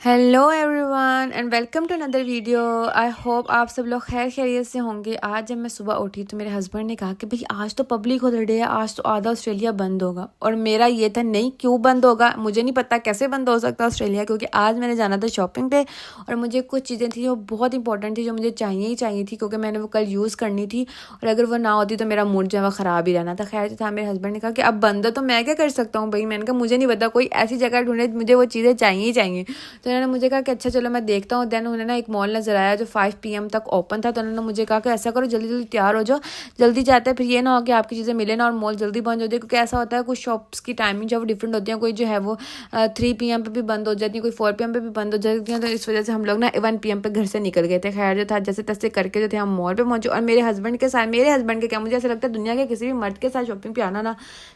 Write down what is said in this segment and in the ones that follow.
Hello everyone and welcome to another video. I hope आप सब लोग खैर खैरियत से होंगे। आज जब मैं सुबह उठी तो मेरे हस्बैंड ने कहा कि भाई आज तो पब्लिक हॉलीडे है, आज तो आधा ऑस्ट्रेलिया बंद होगा। और मेरा ये था नहीं, क्यों बंद होगा, मुझे नहीं पता कैसे बंद हो सकता ऑस्ट्रेलिया, क्योंकि आज मैंने जाना था शॉपिंग पे और मुझे कुछ चीज़ें थी जो बहुत इंपॉर्टेंट थी, जो मुझे चाहिए ही चाहिए थी, क्योंकि मैंने वो कल यूज़ करनी थी और अगर वो ना होती तो मेरा मूड जो है वो ख़राब ही रहना था। खैर जो था, मेरे हस्बैंड ने कहा कि अब बंद है तो मैं क्या कर सकता हूँ भाई। मैंने कहा मुझे नहीं पता, कोई ऐसी जगह ढूंढे, मुझे वो चीज़ें चाहिए ही चाहिए। तो उन्होंने मुझे कहा कि अच्छा चलो मैं देखता हूँ। देन उन्होंने एक मॉल नजर आया जो 5 PM तक ओपन था, तो उन्होंने मुझे कहा कि ऐसा करो जल्दी जल्दी तैयार हो जाओ, जल्दी जाते हैं, फिर ये ना हो कि आपकी चीज़ें मिले ना और मॉल जल्दी बंद हो जाए। क्योंकि ऐसा होता है कुछ शॉप्स की टाइमिंग जो है वो डिफरेंट होती है, कोई जो है वो 3 PM पे भी बंद हो जाती है, कोई 4 PM पे भी बंद हो जाती है। तो इस वजह से हम लोग ना 1 PM पे घर से निकल गए थे। खैर जो था जैसे तैसे करके जो थे हम मॉल पे पहुंचे और मेरे हस्बैंड के साथ, मेरे हस्बैंड के क्या, मुझे ऐसा लगता है दुनिया के किसी भी मर्द के साथ शॉपिंग पे आना ना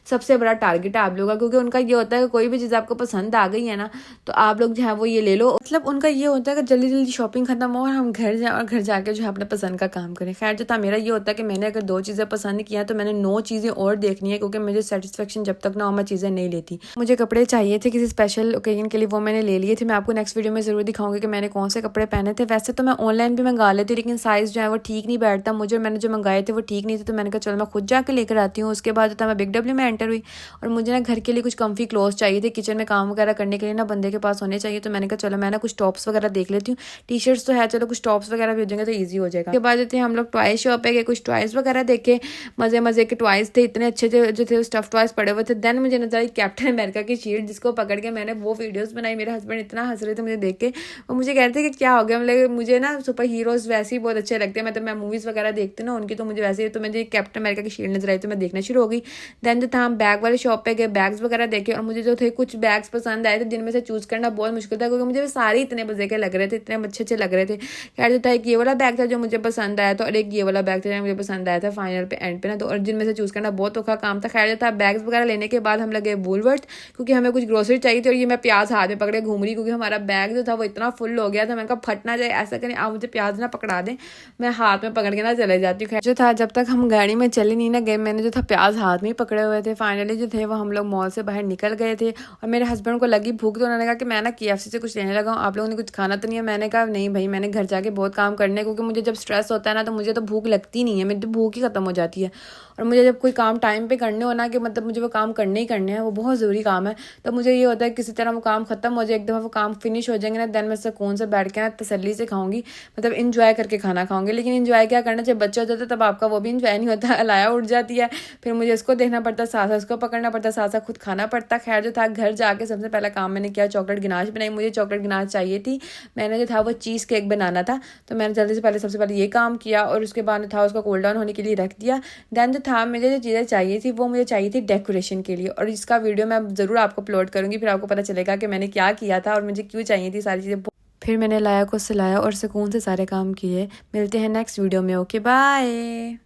सबसे बड़ा टारगेट है आप लोगों का। क्योंकि उनका ये होता है कि कोई भी चीज़ आपको पसंद आ गई है ना तो आप लोग जो है वो ये ले लो। मतलब उनका ये होता है कि जल्दी जल्दी शॉपिंग खत्म हो और हम घर जाएं और घर जाके जो है अपने पसंद का काम करें। खैर जो था, मेरा ये होता है कि मैंने अगर 2 चीज़ें पसंद किया तो मैंने 9 चीज़ें और देखनी है, क्योंकि मुझे सेटिस्फेक्शन जब तक ना हो मैं चीज़ें नहीं लेती। मुझे कपड़े चाहिए थे किसी स्पेशल ओकेजन के लिए, वो मैंने ले लिए थे। मैं आपको नेक्स्ट वीडियो में ज़रूर दिखाऊंगी कि मैंने कौन से कपड़े पहने थे। वैसे तो मैं ऑनलाइन भी मंगा लेती, लेकिन साइज़ जो है वो ठीक नहीं बैठता मुझे, मैंने जो मंगाए थे वो ठीक नहीं थे। तो मैंने कहा चलो मैं खुद जाके लेकर आती हूँ। उसके बाद जो था मैं बिग डब्ल्यू में एंटर हुई और मुझे ना घर के लिए कुछ कम्फी क्लोथ चाहिए थे, किचन में काम वगैरह करने के लिए ना बंदे के पास होने चाहिए। तो मैंने कहा चलो मैं ना कुछ टॉप्स वगैरह देख लेती हूँ, टी शर्ट्स तो है, चलो कुछ टॉप्स वगैरह भी हो जाएंगे तो ईजी हो जाएगा। उसके बाद जो थे हम लोग टॉय शॉप है, कुछ टॉयज वगैरह देखे, मजे मजे के टॉयज थे, इतने अच्छे थे जो थे स्टफ टॉयज पड़े हुए थे। देन मुझे नजर आई कैप्टन अमेरिका की शील्ड, जिसको पकड़ के मैंने वो वीडियोस बनाई। मेरे हस्बैंड इतना हंस रहे थे मुझे देख के, और मुझे कह रहे थे कि क्या हो गया। मतलब मुझे ना सुपर हीरोज वैसे ही बहुत अच्छे लगते हैं, मैं मूवीज वगैरह देखती हूँ ना उनकी, तो मुझे वैसे ही तो मुझे कैप्टन अमेरिका की शील्ड नजर आई तो मैं देखना शुरू हो गई। देन जो था हम बैग वाले शॉप पे गए, बैग्स वगैरह देखे और मुझे जो थे कुछ बैग्स पसंद आए थे, जिनमें से चूज करना बहुत मुश्किल था क्योंकि मुझे सारे इतने मजे के लग रहे थे, इतने अच्छे अच्छे लग रहे थे। खैर जो था एक ये वाला बैग था जो मुझे पसंद आया था और एक ये वाला बैग था जो मुझे पसंद आया था फाइनल पे एंड पे ना, तो और जिनमें से चूज करना बहुत औखा काम था। खैर जो था बैग्स वगैरह लेने के बाद हम लगे वूलवर्थ, क्योंकि हमें कुछ ग्रोसरी चाहिए थी। और ये मैं प्याज हाथ में पकड़े घूम रही, क्योंकि हमारा बैग जो था वो इतना फुल हो गया था। मैंने कहा फट ना जाए, ऐसा करें आप मुझे प्याज ना पकड़ा दें, मैं हाथ में पकड़ के ना चले जाती हूँ। खैर जो था जब तक हम गाड़ी में चले नहीं ना गए, मैंने जो था प्याज हाथ में ही पकड़े हुए थे। फाइनली जो थे वो हम लोग मॉल से बाहर निकल गए थे और मेरे हस्बैंड को लगी भूख, तो उन्होंने कहा कि मैं ना KFC से कुछ लेने लगा हूँ, आप लोगों ने कुछ खाना तो नहीं है। मैंने कहा नहीं भाई, मैंने घर जाके बहुत काम करने हैं, क्योंकि मुझे जब स्ट्रेस होता है ना तो मुझे तो भूख लगती नहीं है, मेरी तो भूख ही खत्म हो जाती है। और मुझे जब कोई काम टाइम पे करने हो ना, कि मतलब मुझे वो काम करने ही करने हैं, वो बहुत ज़रूरी काम है, तो मुझे ये होता है किसी तरह वो काम खत्म हो जाए, एक दफ़ा वो काम फिनिश हो जाएंगे ना, देन मैं सुकून से बैठ के ना तसल्ली से खाऊंगी, मतलब इंजॉय करके खाना खाऊंगी। लेकिन इंजॉय क्या करना, जब बच्चे हो जाते तब आपका वो भी इंजॉय नहीं होता, अलाया उठ जाती है, फिर मुझे उसको देखना पड़ता, साथ साथ उसको पकड़ना पड़ता, साथ साथ खुद खाना पड़ता। खैर जो था घर जाके सबसे पहला काम मैंने किया, चॉकलेट गिनाश बनाई। मुझे चॉकलेट गिनाश चाहिए थी, मैंने जो था वो चीज़ केक बनाना था, तो मैंने जल्दी से पहले सबसे पहले ये काम किया और उसके बाद था उसको कूल डाउन होने के लिए रख दिया। देन जो था मुझे जो चीज़ें चाहिए थी वो मुझे चाहिए थी डेकोरेशन के लिए, और इसका वीडियो मैं ज़रूर आपको अपलोड करूँगी, फिर आपको पता चलेगा कि मैंने क्या किया था और मुझे क्यों चाहिए थी सारी चीज़ें। फिर मैंने लाया को सिलाया और सुकून से सारे काम किए। मिलते हैं नेक्स्ट वीडियो में, ओके बाय।